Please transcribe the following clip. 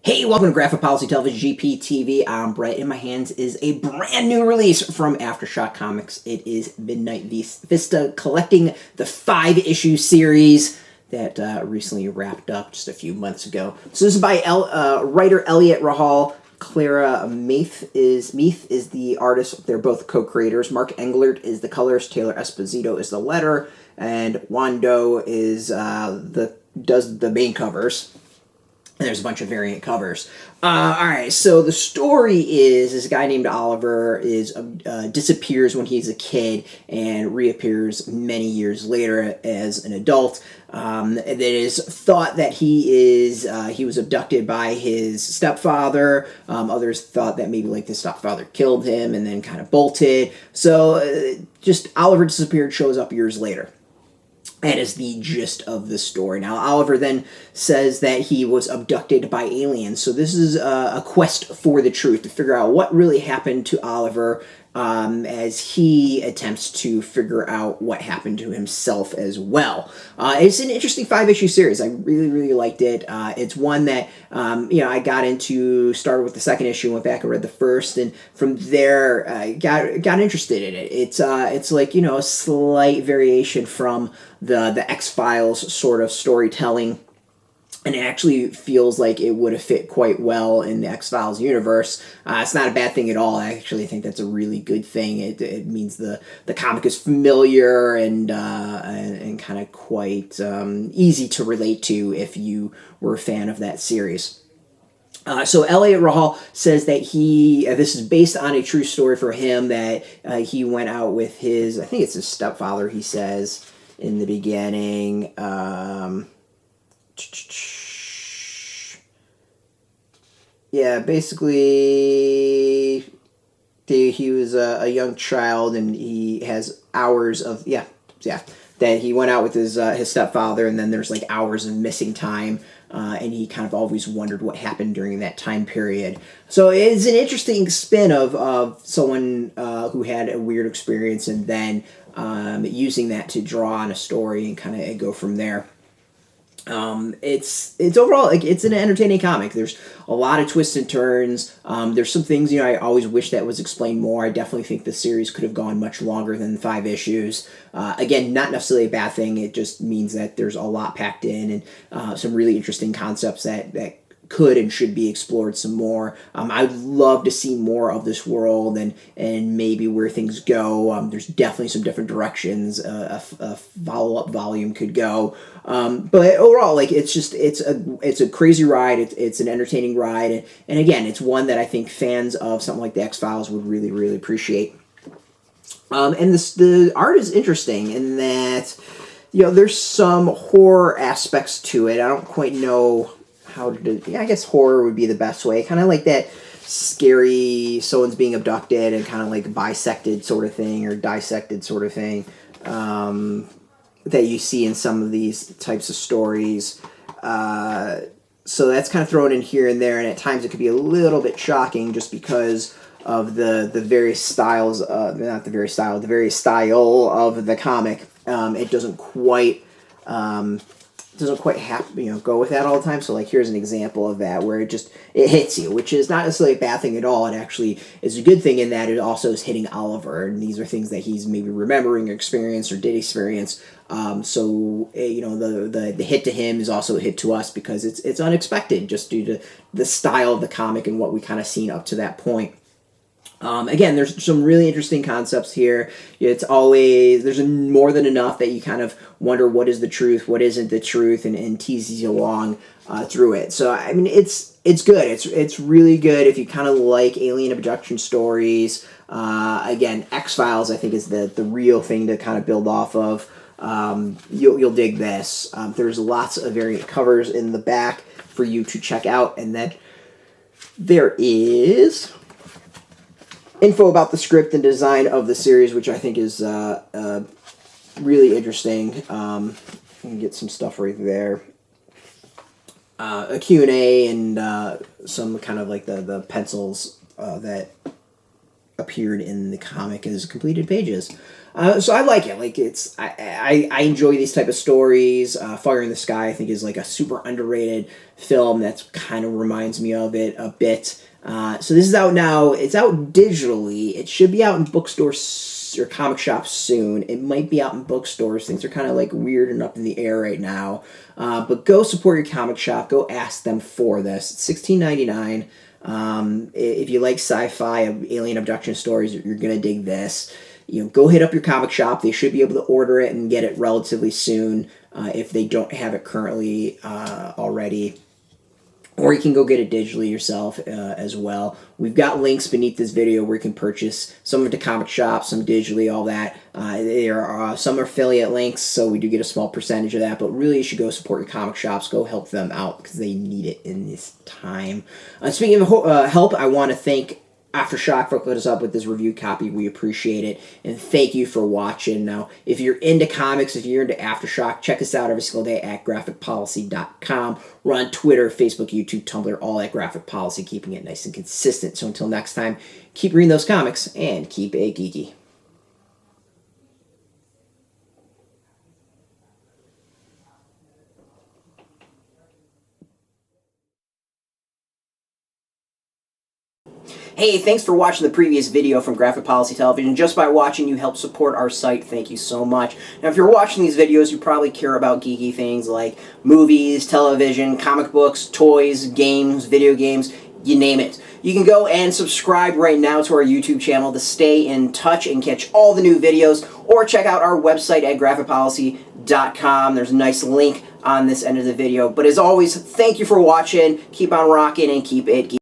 Hey, welcome to Graphic Policy Television GPTV. I'm Brett. In my hands is a brand new release from AfterShock Comics. It is Midnight Vista collecting the 5-issue series that recently wrapped up just a few months ago. So this is by writer Eliot, Rahal. Clara Meath is the artist. They're both co-creators. Mark Englert is the colorist. Taylor Esposito is the letter, and Wando is does the main covers. And there's a bunch of variant covers. Alright, so the story is this guy named Oliver disappears when he's a kid and reappears many years later as an adult. It is thought that he was abducted by his stepfather. Others thought that maybe the stepfather killed him and then kind of bolted. So just Oliver disappeared, shows up years later. That is the gist of the story. Now, Oliver then says that he was abducted by aliens. So this is a quest for the truth, to figure out what really happened to Oliver as he attempts to figure out what happened to himself as well. It's an interesting 5-issue series. I really, really liked it. It's one that, I got into, started with the second issue, went back and read the first, and from there, I got interested in it. It's like, a slight variation from the X-Files sort of storytelling, and it actually feels like it would have fit quite well in the X-Files universe. It's not a bad thing at all. I actually think that's a really good thing. It means the comic is familiar and kind of quite easy to relate to if you were a fan of that series. So Eliot Rahal says that this is based on a true story for him, that he went out with I think it's his stepfather, he says in the beginning. Yeah, basically, he was a young child, and he has hours of, that he went out with his stepfather, and then there's hours of missing time, and he kind of always wondered what happened during that time period. So it's an interesting spin of someone who had a weird experience, and then using that to draw on a story and kind of go from there. It's overall, it's an entertaining comic. There's a lot of twists and turns. There's some things, I always wish that was explained more. I definitely think the series could have gone much longer than 5 issues. Again, not necessarily a bad thing. It just means that there's a lot packed in, and some really interesting concepts that could and should be explored some more. I'd love to see more of this world and maybe where things go. There's definitely some different directions a follow-up volume could go. But overall, it's a crazy ride. It's an entertaining ride, and again, it's one that I think fans of something like the X-Files would really, really appreciate. And the art is interesting in that there's some horror aspects to it. I don't quite know how to do. I guess horror would be the best way. Kind of like that scary, someone's being abducted and kind of bisected sort of thing, or dissected sort of thing, that you see in some of these types of stories. So that's kind of thrown in here and there, and at times it could be a little bit shocking just because of the various styles, the various style of the comic. It doesn't quite go with that all the time. So here's an example of that where it hits you, which is not necessarily a bad thing at all. It actually is a good thing in that it also is hitting Oliver, and these are things that he's maybe remembering or experienced or did experience. So the hit to him is also a hit to us because it's unexpected just due to the style of the comic and what we kind of seen up to that point. Again, there's some really interesting concepts here. There's more than enough that you kind of wonder what is the truth, what isn't the truth, and teases you along through it. So, I mean, it's good. It's really good if you kind of like alien abduction stories. Again, X-Files, I think, is the real thing to kind of build off of. You'll dig this. There's lots of variant covers in the back for you to check out, and then there is info about the script and design of the series, which I think is really interesting. I can get some stuff right there. A Q&A and some kind of the pencils that appeared in the comic as completed pages. So I like it. Like I enjoy these type of stories. Fire in the Sky, I think, is like a super underrated film that's kind of reminds me of it a bit. So this is out now. It's out digitally. It should be out in bookstores or comic shops soon. It might be out in bookstores. Things are kind of like weird and up in the air right now. But go support your comic shop. Go ask them for this. It's $16.99. If you like sci-fi, alien abduction stories, you're gonna dig this. Go hit up your comic shop. They should be able to order it and get it relatively soon if they don't have it currently already. Or you can go get it digitally yourself as well. We've got links beneath this video where you can purchase some of the comic shops, some digitally, all that. There are some affiliate links, so we do get a small percentage of that. But really, you should go support your comic shops. Go help them out because they need it in this time. Speaking of help, I want to thank AfterShock for hooking us up with this review copy. We appreciate it, and thank you for watching. Now, if you're into comics, if you're into AfterShock, check us out every single day at graphicpolicy.com. We're on Twitter, Facebook, YouTube, Tumblr, all at Graphic Policy, keeping it nice and consistent. So until next time, keep reading those comics and keep it geeky. Hey, thanks for watching the previous video from Graphic Policy Television. Just by watching, you help support our site. Thank you so much. Now, if you're watching these videos, you probably care about geeky things like movies, television, comic books, toys, games, video games, you name it. You can go and subscribe right now to our YouTube channel to stay in touch and catch all the new videos, or check out our website at graphicpolicy.com. There's a nice link on this end of the video. But as always, thank you for watching. Keep on rocking and keep it geeky.